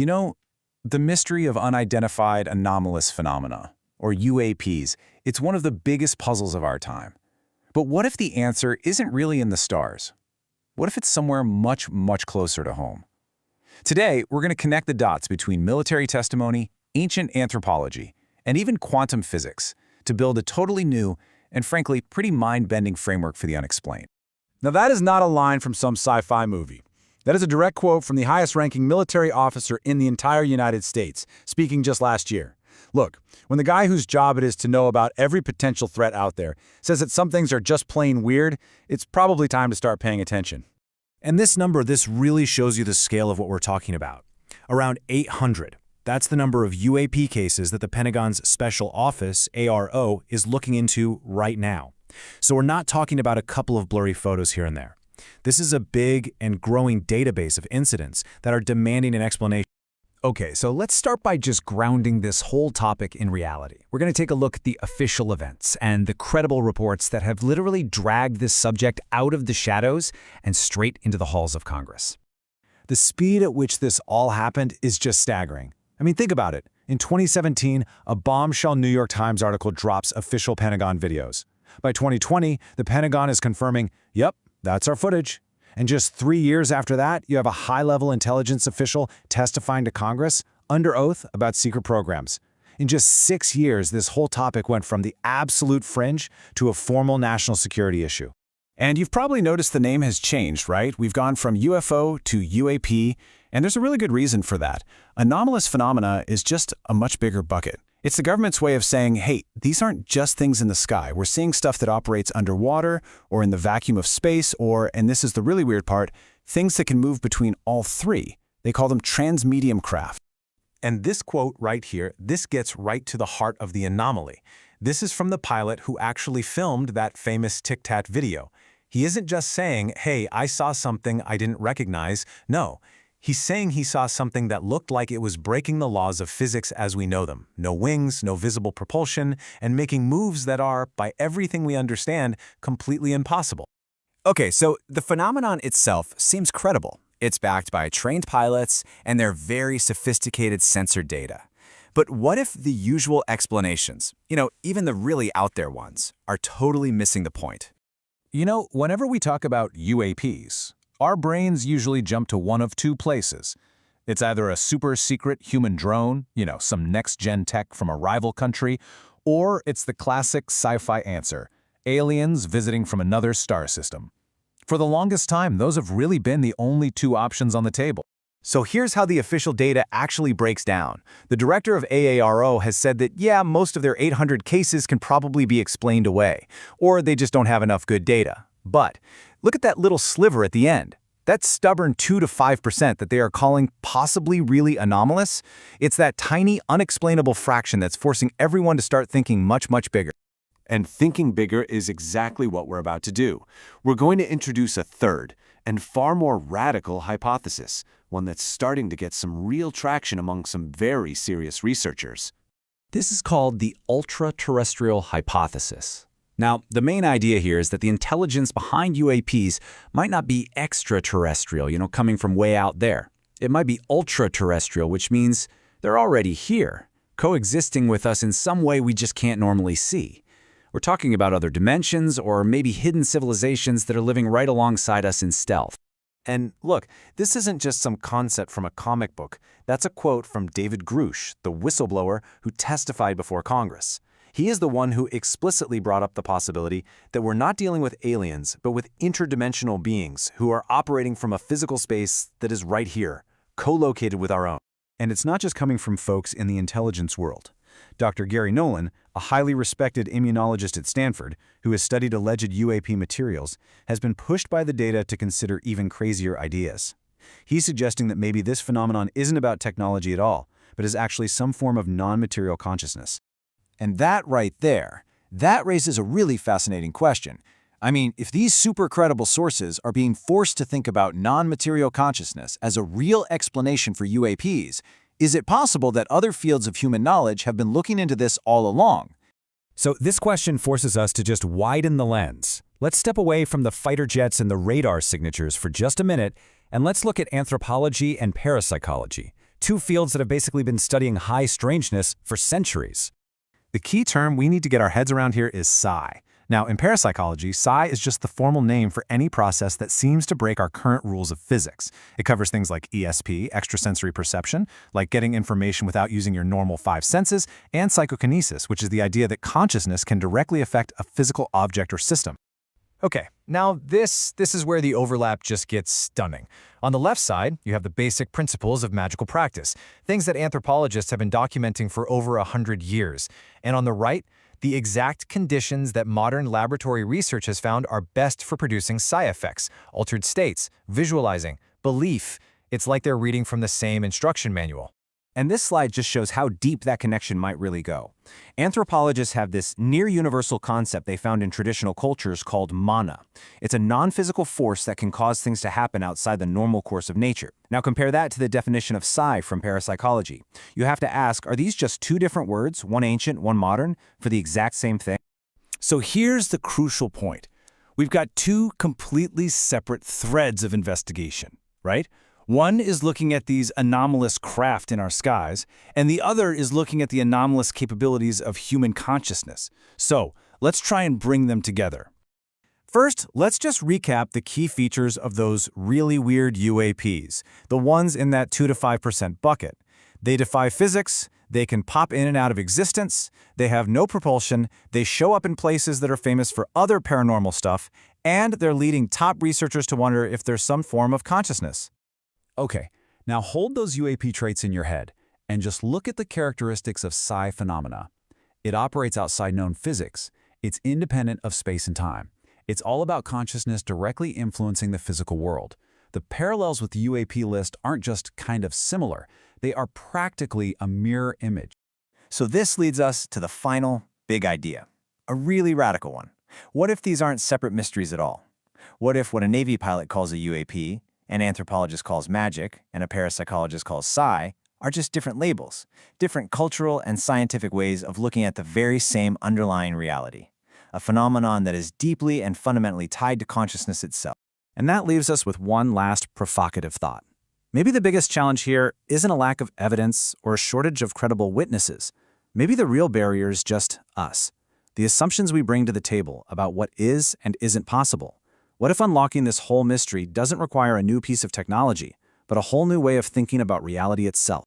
You know, the mystery of unidentified anomalous phenomena, or UAPs, it's one of the biggest puzzles of our time. But what if the answer isn't really in the stars? What if it's somewhere much, much closer to home? Today, we're going to connect the dots between military testimony, ancient anthropology, and even quantum physics to build a totally new and, frankly, pretty mind-bending framework for the unexplained. Now that is not a line from some sci-fi movie. That is a direct quote from the highest-ranking military officer in the entire United States, speaking just last year. Look, when the guy whose job it is to know about every potential threat out there says that some things are just plain weird, it's probably time to start paying attention. And this really shows you the scale of what we're talking about. Around 800. That's the number of UAP cases that the Pentagon's Special Office, ARO, is looking into right now. So we're not talking about a couple of blurry photos here and there. This is a big and growing database of incidents that are demanding an explanation. Okay, so let's start by just grounding this whole topic in reality. We're going to take a look at the official events and the credible reports that have literally dragged this subject out of the shadows and straight into the halls of Congress. The speed at which this all happened is just staggering. I mean, think about it. In 2017, a bombshell New York Times article drops official Pentagon videos. By 2020, the Pentagon is confirming, yep, that's our footage. And just 3 years after that, you have a high-level intelligence official testifying to Congress under oath about secret programs. In just 6 years, this whole topic went from the absolute fringe to a formal national security issue. And you've probably noticed the name has changed, right? We've gone from UFO to UAP, and there's a really good reason for that. Anomalous phenomena is just a much bigger bucket. It's the government's way of saying, hey, these aren't just things in the sky. We're seeing stuff that operates underwater or in the vacuum of space or, and this is the really weird part, things that can move between all three. They call them transmedium craft. And this quote right here, this gets right to the heart of the anomaly. This is from the pilot who actually filmed that famous Tic-Tac video. He isn't just saying, hey, I saw something I didn't recognize. No. He's saying he saw something that looked like it was breaking the laws of physics as we know them. No wings, no visible propulsion, and making moves that are, by everything we understand, completely impossible. Okay, so the phenomenon itself seems credible. It's backed by trained pilots and their very sophisticated sensor data. But what if the usual explanations, even the really out there ones, are totally missing the point? You know, whenever we talk about UAPs, our brains usually jump to one of two places. It's either a super-secret human drone, some next-gen tech from a rival country, or it's the classic sci-fi answer, aliens visiting from another star system. For the longest time, those have really been the only two options on the table. So here's how the official data actually breaks down. The director of AARO has said that, yeah, most of their 800 cases can probably be explained away, or they just don't have enough good data. But look at that little sliver at the end. That stubborn 2 to 5% that they are calling possibly really anomalous, it's that tiny, unexplainable fraction that's forcing everyone to start thinking much, much bigger. And thinking bigger is exactly what we're about to do. We're going to introduce a third and far more radical hypothesis, one that's starting to get some real traction among some very serious researchers. This is called the ultraterrestrial hypothesis. Now, the main idea here is that the intelligence behind UAPs might not be extraterrestrial, coming from way out there. It might be ultraterrestrial, which means they're already here, coexisting with us in some way we just can't normally see. We're talking about other dimensions or maybe hidden civilizations that are living right alongside us in stealth. And look, this isn't just some concept from a comic book. That's a quote from David Grush, the whistleblower who testified before Congress. He is the one who explicitly brought up the possibility that we're not dealing with aliens, but with interdimensional beings who are operating from a physical space that is right here, co-located with our own. And it's not just coming from folks in the intelligence world. Dr. Gary Nolan, a highly respected immunologist at Stanford who has studied alleged UAP materials, has been pushed by the data to consider even crazier ideas. He's suggesting that maybe this phenomenon isn't about technology at all, but is actually some form of non-material consciousness. And that right there, that raises a really fascinating question. I mean, if these super credible sources are being forced to think about non-material consciousness as a real explanation for UAPs, is it possible that other fields of human knowledge have been looking into this all along? So this question forces us to just widen the lens. Let's step away from the fighter jets and the radar signatures for just a minute, and let's look at anthropology and parapsychology, two fields that have basically been studying high strangeness for centuries. The key term we need to get our heads around here is psi. Now, in parapsychology, psi is just the formal name for any process that seems to break our current rules of physics. It covers things like ESP, extrasensory perception, like getting information without using your normal five senses, and psychokinesis, which is the idea that consciousness can directly affect a physical object or system. Okay, now this is where the overlap just gets stunning. On the left side, you have the basic principles of magical practice, things that anthropologists have been documenting for over 100 years. And on the right, the exact conditions that modern laboratory research has found are best for producing psi effects, altered states, visualizing, belief. It's like they're reading from the same instruction manual. And this slide just shows how deep that connection might really go. Anthropologists have this near-universal concept they found in traditional cultures called mana. It's a non-physical force that can cause things to happen outside the normal course of nature. Now compare that to the definition of psi from parapsychology. You have to ask, are these just two different words, one ancient, one modern, for the exact same thing? So here's the crucial point. We've got two completely separate threads of investigation, right? One is looking at these anomalous craft in our skies, and the other is looking at the anomalous capabilities of human consciousness. So, let's try and bring them together. First, let's just recap the key features of those really weird UAPs, the ones in that 2 to 5% bucket. They defy physics, they can pop in and out of existence, they have no propulsion, they show up in places that are famous for other paranormal stuff, and they're leading top researchers to wonder if there's some form of consciousness. Okay, now hold those UAP traits in your head and just look at the characteristics of psi phenomena. It operates outside known physics. It's independent of space and time. It's all about consciousness directly influencing the physical world. The parallels with the UAP list aren't just kind of similar. They are practically a mirror image. So this leads us to the final big idea, a really radical one. What if these aren't separate mysteries at all? What if what a Navy pilot calls a UAP, an anthropologist calls magic, and a parapsychologist calls psi, are just different labels, different cultural and scientific ways of looking at the very same underlying reality, a phenomenon that is deeply and fundamentally tied to consciousness itself. And that leaves us with one last provocative thought. Maybe the biggest challenge here isn't a lack of evidence or a shortage of credible witnesses. Maybe the real barrier is just us, the assumptions we bring to the table about what is and isn't possible. What if unlocking this whole mystery doesn't require a new piece of technology, but a whole new way of thinking about reality itself?